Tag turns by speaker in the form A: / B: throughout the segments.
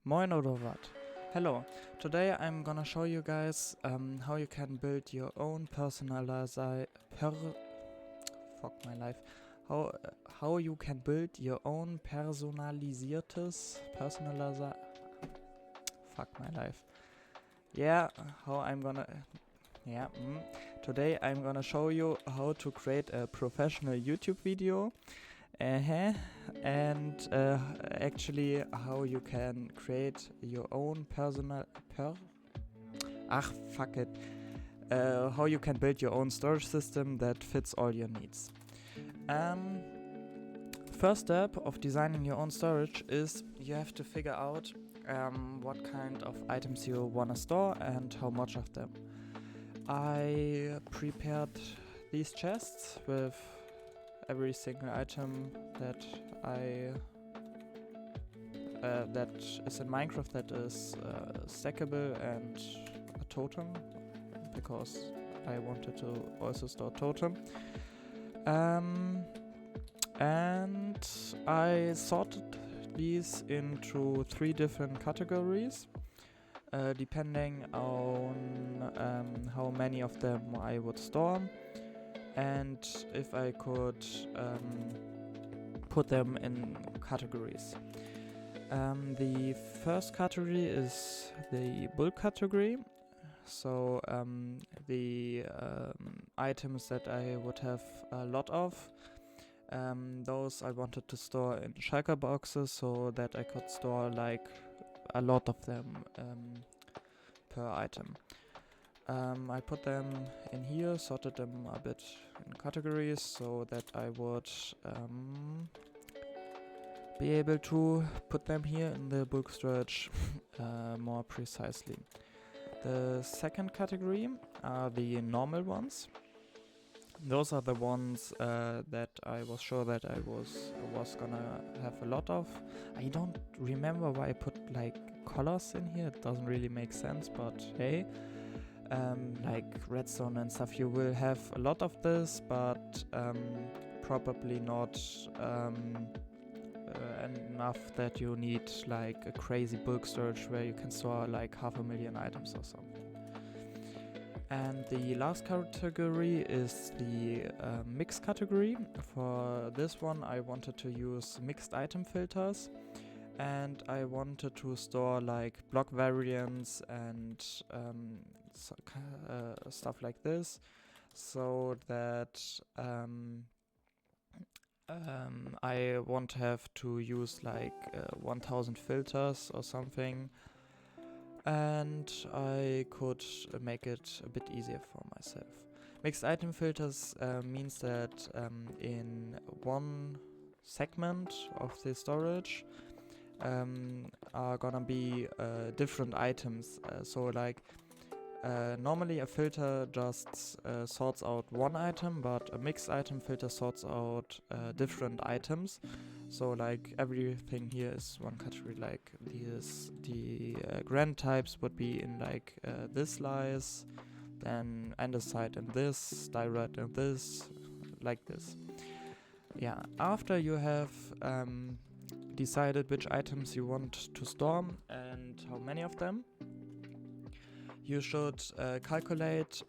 A: Moin oder wat? Hello, today I'm gonna show you guys how you can build your own fuck my life. How you can build your own fuck my life. Yeah, how I'm gonna yeah. Today I'm gonna show you how to create a professional YouTube video. And actually how you can create your own fuck it. How you can build your own storage system that fits all your needs. First step of designing your own storage is you have to figure out what kind of items you want to store and how much of them. I prepared these chests with every single item that that is in Minecraft that is stackable and a totem, because I wanted to also store totem. And I sorted these into 3 different categories, depending on how many of them I would store and if I could put them in categories. The first category is the bulk category. So the items that I would have a lot of, those I wanted to store in shulker boxes so that I could store like a lot of them per item. I put them in here, sorted them a bit in categories so that I would be able to put them here in the bulk storage more precisely. The second category are the normal ones. Those are the ones that I was sure that I was gonna have a lot of. I don't remember why I put like colors in here. It doesn't really make sense, but hey. Like redstone and stuff, you will have a lot of this, but probably not enough that you need like a crazy bulk storage where you can store like 500,000 items or something. And the last category is the mix category. For this one I wanted to use mixed item filters, and I wanted to store like block variants and stuff like this, so that I won't have to use like 1000 filters or something, and I could make it a bit easier for myself. Mixed item filters means that in one segment of the storage are gonna be different items. So like normally a filter just sorts out one item, but a mixed item filter sorts out different items. So like everything here is one category, like the grand types would be in like this slice, then andesite and this, diorite and this, like this. Yeah, after you have decided which items you want to store and how many of them, you should calculate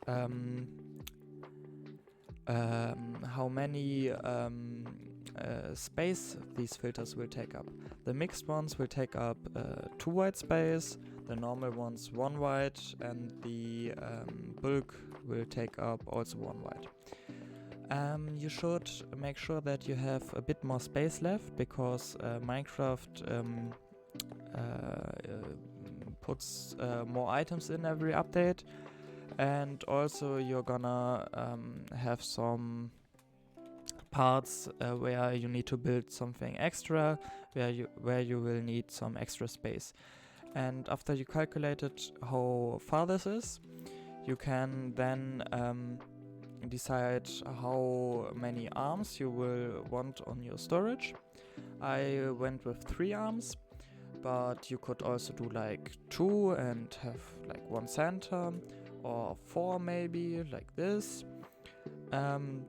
A: how many space these filters will take up. The mixed ones will take up 2 white space, the normal ones 1 white, and the bulk will take up also 1 white. You should make sure that you have a bit more space left, because Minecraft puts more items in every update, and also you're gonna have some parts where you need to build something extra, where you will need some extra space. And after you calculated how far this is, you can then decide how many arms you will want on your storage. I went with 3 arms, but you could also do like 2 and have like 1 center, or 4 maybe, like this.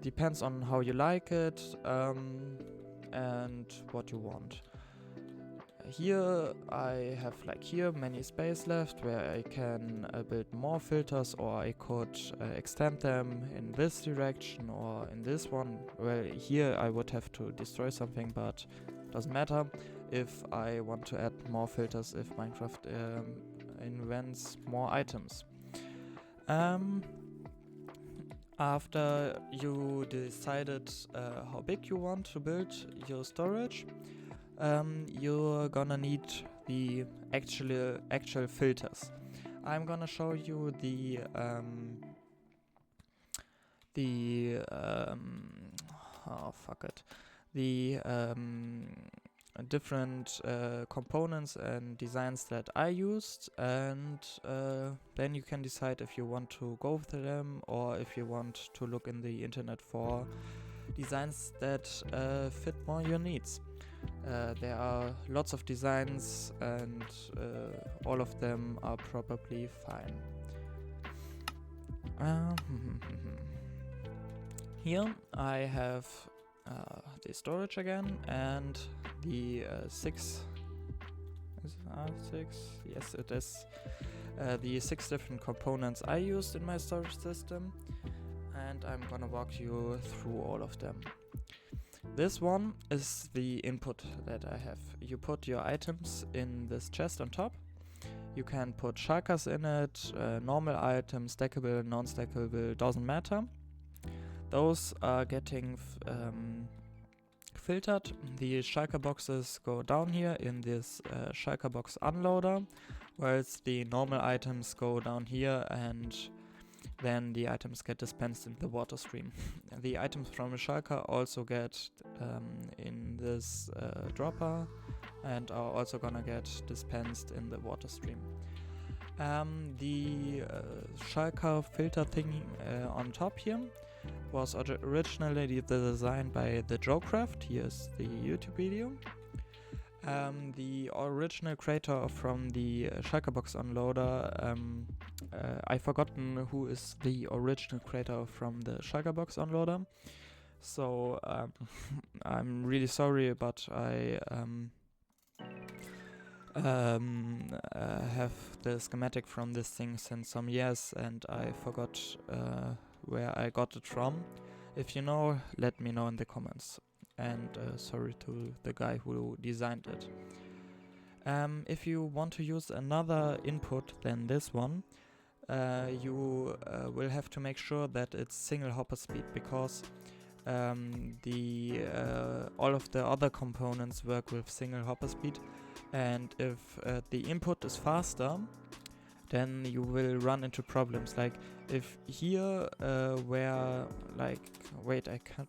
A: Depends on how you like it and what you want. here I have like here many space left where I can build more filters, or I could extend them in this direction or in this one. Well, here I would have to destroy something, but doesn't matter if I want to add more filters if Minecraft invents more items. After you decided how big you want to build your storage, you're gonna need the actual filters. I'm gonna show you the different components and designs that I used, and then you can decide if you want to go with them or if you want to look in the internet for designs that fit more your needs. There are lots of designs, and all of them are probably fine. Here I have the storage again, and the 6. Is it 6? Yes, it is. The 6 different components I used in my storage system, and I'm gonna walk you through all of them. This one is the input that I have. You put your items in this chest on top. You can put shulkers in it, normal items, stackable, non-stackable, doesn't matter. Those are getting filtered. The shulker boxes go down here in this shulker box unloader, whilst the normal items go down here, and then the items get dispensed in the water stream. The items from the shulker also get in this dropper and are also gonna get dispensed in the water stream. The shulker filter thing on top here was originally designed by the JoeCraft. Here's the YouTube video. The original creator from the shulker box unloader, I've forgotten who is the original creator from the shulker box unloader, so I'm really sorry, but I have the schematic from this thing since some years, and I forgot where I got it from. If you know, let me know in the comments. And sorry to the guy who designed it. If you want to use another input than this one, you will have to make sure that it's single hopper speed, because all of the other components work with single hopper speed, and if the input is faster, then you will run into problems. Like if here where like wait, I could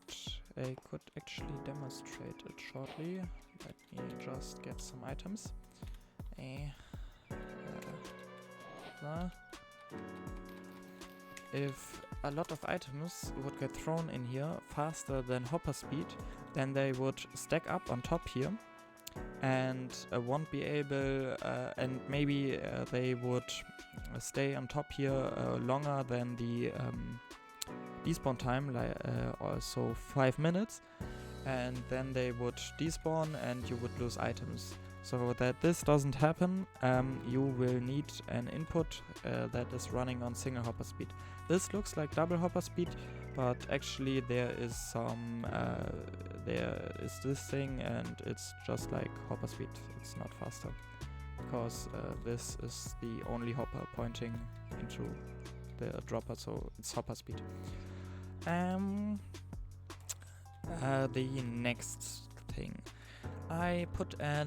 A: actually demonstrate it shortly. Let me just get some items. If a lot of items would get thrown in here faster than hopper speed, then they would stack up on top here and won't be able, and maybe they would stay on top here longer than the despawn time, like also 5 minutes, and then they would despawn and you would lose items. So that this doesn't happen, you will need an input that is running on single hopper speed. This looks like double hopper speed, but actually there is some there is this thing, and it's just like hopper speed. It's not faster, because this is the only hopper pointing into the dropper, so it's hopper speed. The next thing, I put a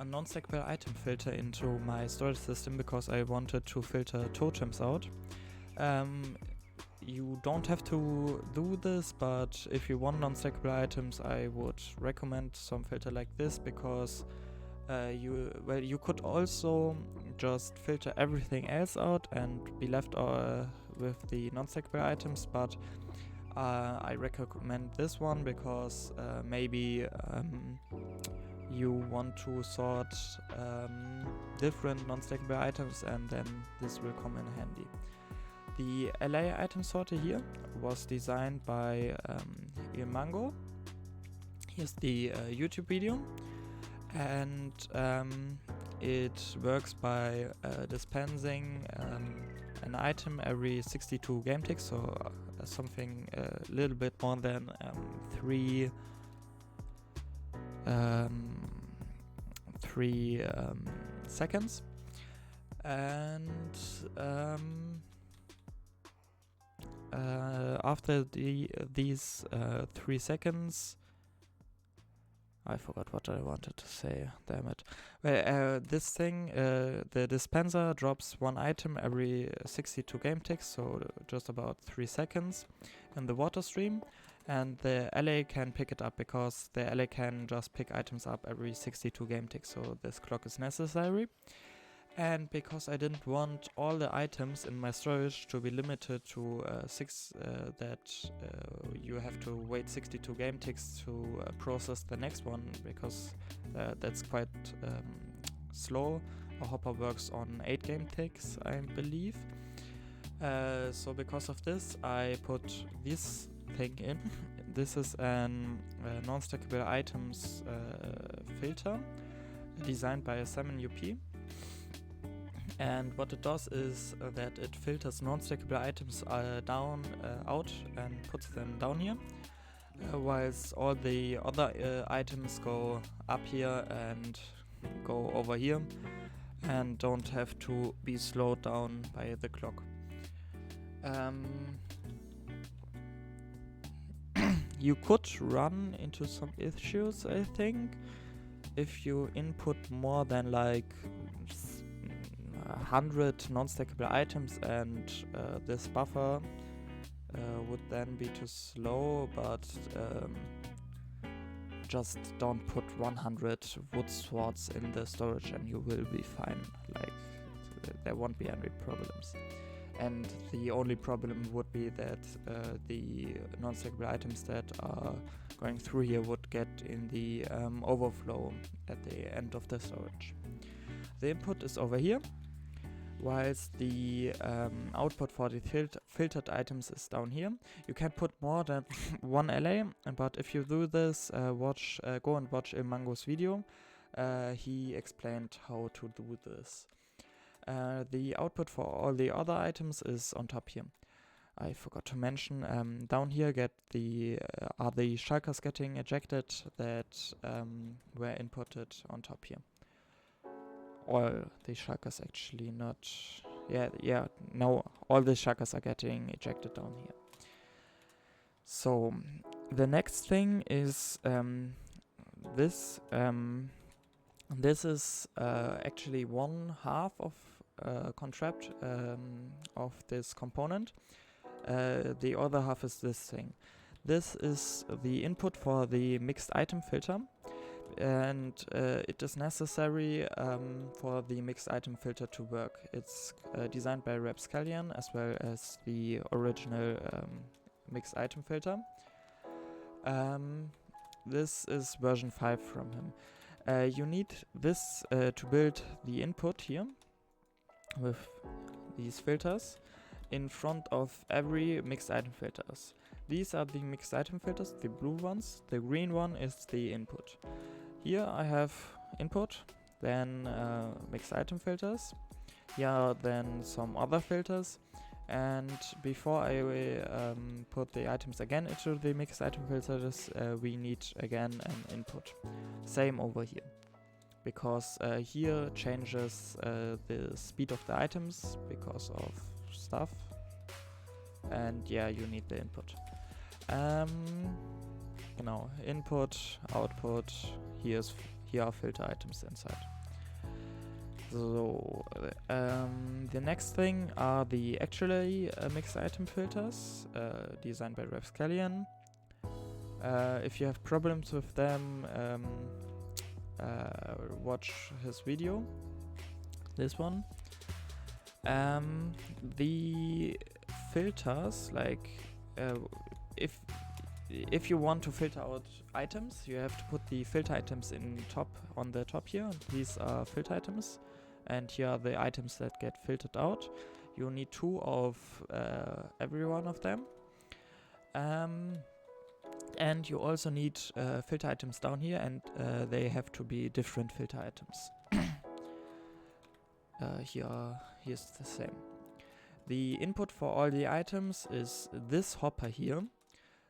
A: non-stackable item filter into my storage system because I wanted to filter totems out. You don't have to do this, but if you want non-stackable items, I would recommend some filter like this, because you could also just filter everything else out and be left with the non-stackable items, but I recommend this one because maybe you want to sort different non-stackable items, and then this will come in handy. The LA item sorter here was designed by Ilmango. Here's the YouTube video. and it works by dispensing an item every 62 game ticks, so something a little bit more than 3 seconds. And after these 3 seconds, I forgot what I wanted to say, damn it. Well, this thing, the dispenser drops 1 item every 62 game ticks, so just about 3 seconds in the water stream, and the LA can pick it up because the LA can just pick items up every 62 game ticks, so this clock is necessary. And because I didn't want all the items in my storage to be limited to 6, that you have to wait 62 game ticks to process the next one, because that's quite slow. A hopper works on 8 game ticks, I believe. So because of this, I put this thing in. This is a non-stackable items filter designed by SalmonUP. And what it does is that it filters non-stackable items out and puts them down here, whilst all the other items go up here and go over here and don't have to be slowed down by the clock. You could run into some issues, I think, if you input more than like 100 non-stackable items, and this buffer would then be too slow, but just don't put 100 wood swords in the storage and you will be fine. Like, there won't be any problems. And the only problem would be that the non-stackable items that are going through here would get in the overflow at the end of the storage. The input is over here, whilst the output for the filtered items is down here. You can put more than 1 LA, but if you do this, go and watch Ilmango's video. He explained how to do this. The output for all the other items is on top here. I forgot to mention, down here are the shulkers getting ejected that were inputted on top here. All the shulkers actually, not... no, all the shulkers are getting ejected down here. So, the next thing is this. This is actually 1/2 of contrapt of this component. The other half is this thing. This is the input for the mixed item filter, and it is necessary for the mixed item filter to work. It's designed by Rapscallion as well as the original mixed item filter. This is version 5 from him. You need this to build the input here with these filters in front of every mixed item filters. These are the mixed item filters, the blue ones. The green one is the input. Here I have input, then mixed item filters. Here then some other filters. And before I put the items again into the mixed item filters, we need again an input. Same over here, because here changes the speed of the items because of stuff, and yeah, you need the input. Input, output. Here are filter items inside. So, the next thing are the actually mixed item filters, designed by Rapscallion. If you have problems with them, watch his video, this one. The filters, like, if you want to filter out items, you have to put the filter items on the top here. These are filter items. And here are the items that get filtered out. You need 2 of every one of them. And you also need filter items down here, and they have to be different filter items. Here's the same. The input for all the items is this hopper here.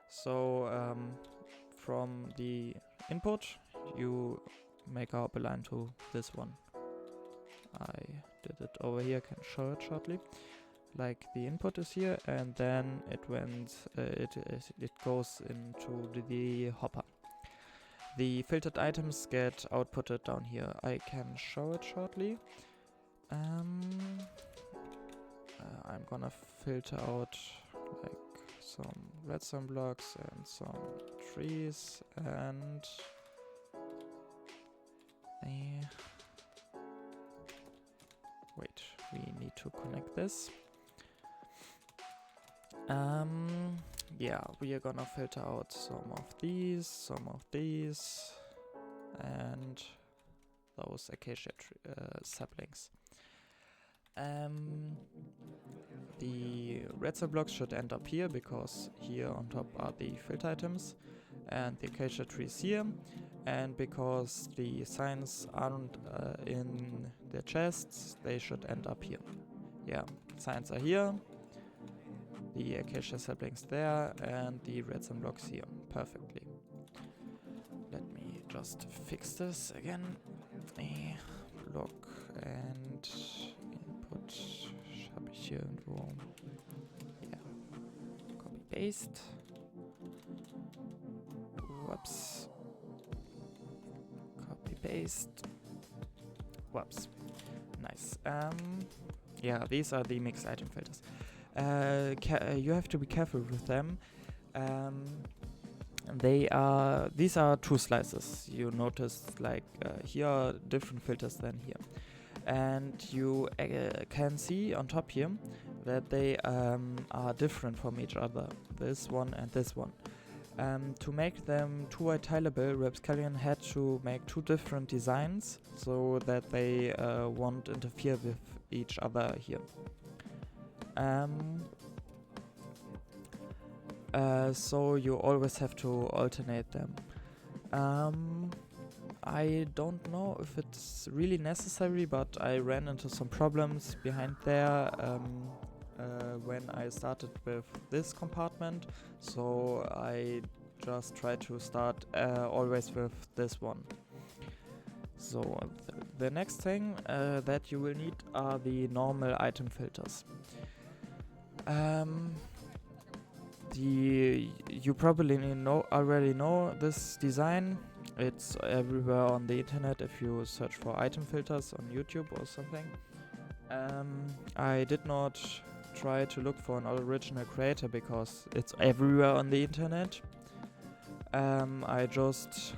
A: So from the input you make a hopper line to this one. I did it over here, can show it shortly. Like the input is here, and then it goes into the hopper. The filtered items get outputted down here. I can show it shortly. I'm gonna filter out like some redstone blocks and some trees and wait, we need to connect this. Yeah, we are gonna filter out some of these, and those acacia saplings. The redstone blocks should end up here, because here on top are the filter items, and the acacia trees here, and because the signs aren't in the chests, they should end up here. Yeah, signs are here, the acacia saplings there, and the redstone blocks here, perfectly. Let me just fix this again. A block and input habe ich hier irgendwo. Yeah, copy paste. Whoops. Copy paste. Whoops. Nice. Yeah, these are the mixed item filters. You have to be careful with them. These are two slices. You notice like here are different filters than here, and you can see on top here that they are different from each other. This one and this one. To make them two-tileable, Rapscallion had to make two different designs so that they won't interfere with each other here. So you always have to alternate them. I don't know if it's really necessary, but I ran into some problems behind there when I started with this compartment, so I just tried to start always with this one. So the next thing that you will need are the normal item filters. You probably already know this design. It's everywhere on the internet if you search for item filters on YouTube or something. I did not try to look for an original creator because it's everywhere on the internet. I just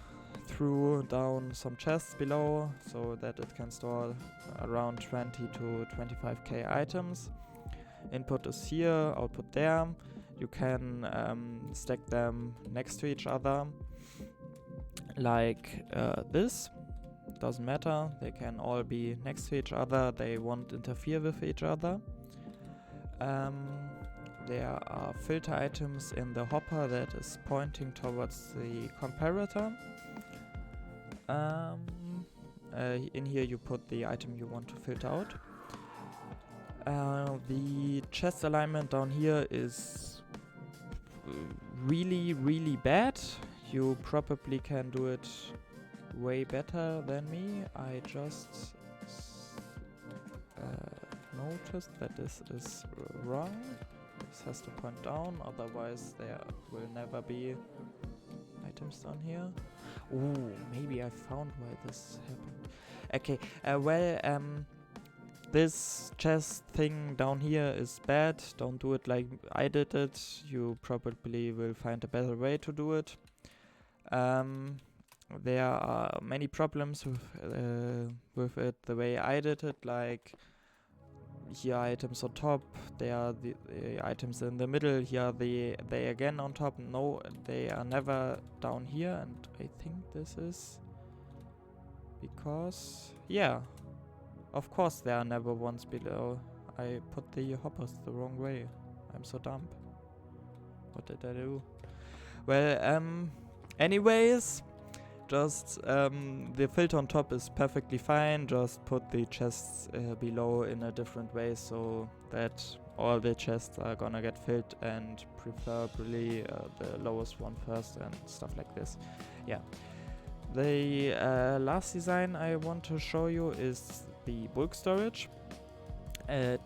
A: threw down some chests below so that it can store around 20 to 25k items. Input is here, output there. You can stack them next to each other like this. Doesn't matter, they can all be next to each other, they won't interfere with each other. There are filter items in the hopper that is pointing towards the comparator. In here you put the item you want to filter out. The chest alignment down here is really bad. You probably can do it way better than me. I just noticed that this is wrong. This has to point down, otherwise there will never be items down here. Ooh, maybe I found why this happened. Okay, this chest thing down here is bad. Don't do it like I did it. You probably will find a better way to do it. There are many problems with it the way I did it, like here are items on top, there are the items in the middle, here they again on top. No, they are never down here, and I think this is because, yeah, of course there are never ones below. I put the hoppers the wrong way. I'm so dumb. What did I do? Well, anyways, just the filter on top is perfectly fine. Just put the chests below in a different way so that all the chests are gonna get filled, and preferably the lowest one first and stuff like this. Yeah. The last design I want to show you is the bulk storage. I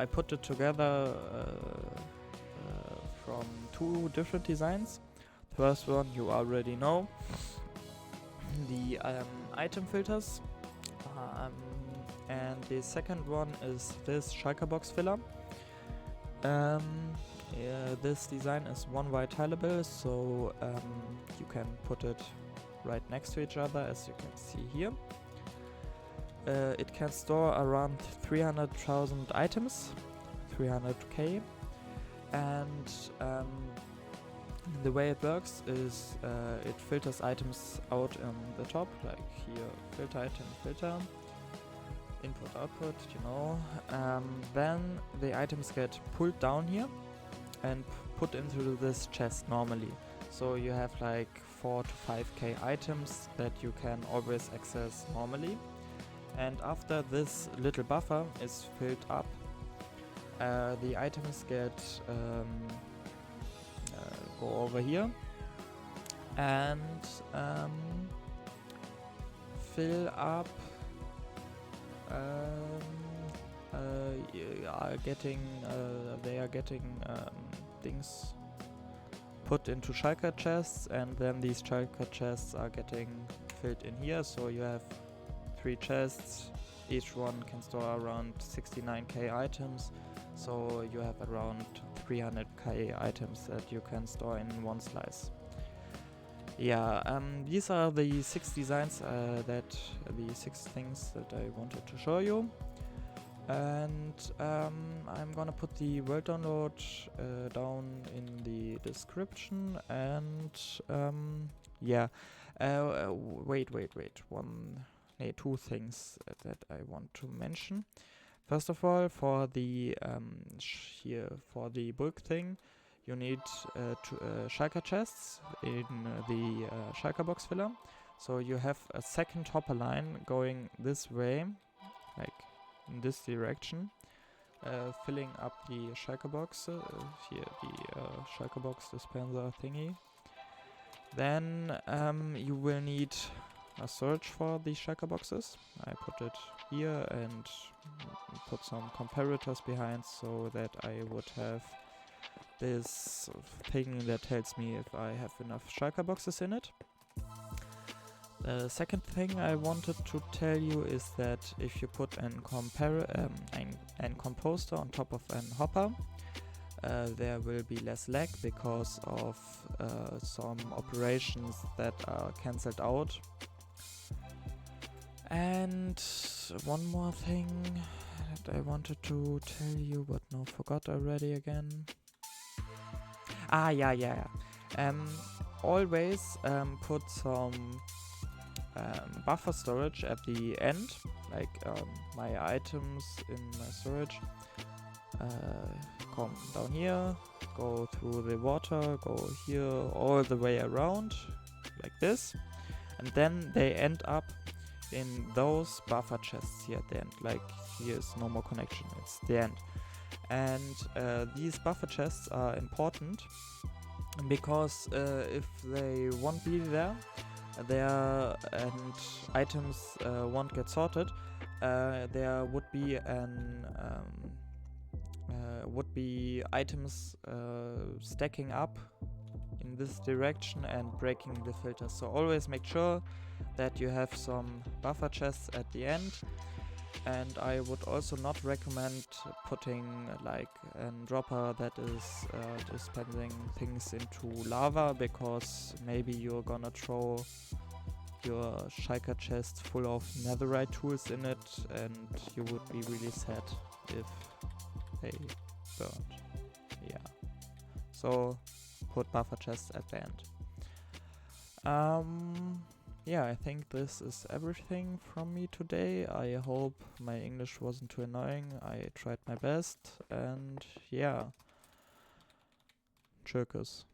A: put it together from two different designs. First one you already know, the item filters, and the second one is this shulker box filler. This design is one white tileable, so you can put it right next to each other, as you can see here. It can store around 300,000 items, 300k, and the way it works is it filters items out on the top, like here, filter item, filter, input, output, you know. Then the items get pulled down here and put into this chest normally. So you have like 4 to 5k items that you can always access normally. And after this little buffer is filled up, the items get go over here and fill up. They are getting things put into shulker chests, and then these shulker chests are getting filled in here. So you have 3 chests, each one can store around 69k items, so you have around 300k items that you can store in one slice. Yeah, these are the 6 designs, the 6 things that I wanted to show you. And I'm gonna put the world download down in the description, and yeah, wait, 2 things that I want to mention. First of all, for the for the bulk thing, you need shulker chests in the shulker box filler. So you have a second hopper line going this way, like in this direction, filling up the shulker box, here the shulker box dispenser thingy. Then you will need a storage for the shulker boxes. I put it here and put some comparators behind so that I would have this thing that tells me if I have enough shulker boxes in it. The second thing I wanted to tell you is that if you put an composter on top of an hopper, there will be less lag because of some operations that are cancelled out. And one more thing that I wanted to tell you, but now forgot already again. Yeah. Always put some buffer storage at the end, like my items in my storage come down here, go through the water, go here all the way around, like this, and then they end up in those buffer chests here at the end. Like, here's no more connection, it's the end. And these buffer chests are important because if they won't be there and items won't get sorted, there would be items stacking up in this direction and breaking the filters. So always make sure that you have some buffer chests at the end. And I would also not recommend putting like a dropper that is dispensing things into lava, because maybe you're gonna throw your shulker chest full of netherite tools in it, and you would be really sad if they burned. Yeah. So put buffer chests at the end. yeah, I think this is everything from me today. I hope my English wasn't too annoying. I tried my best, and yeah, Tschüss.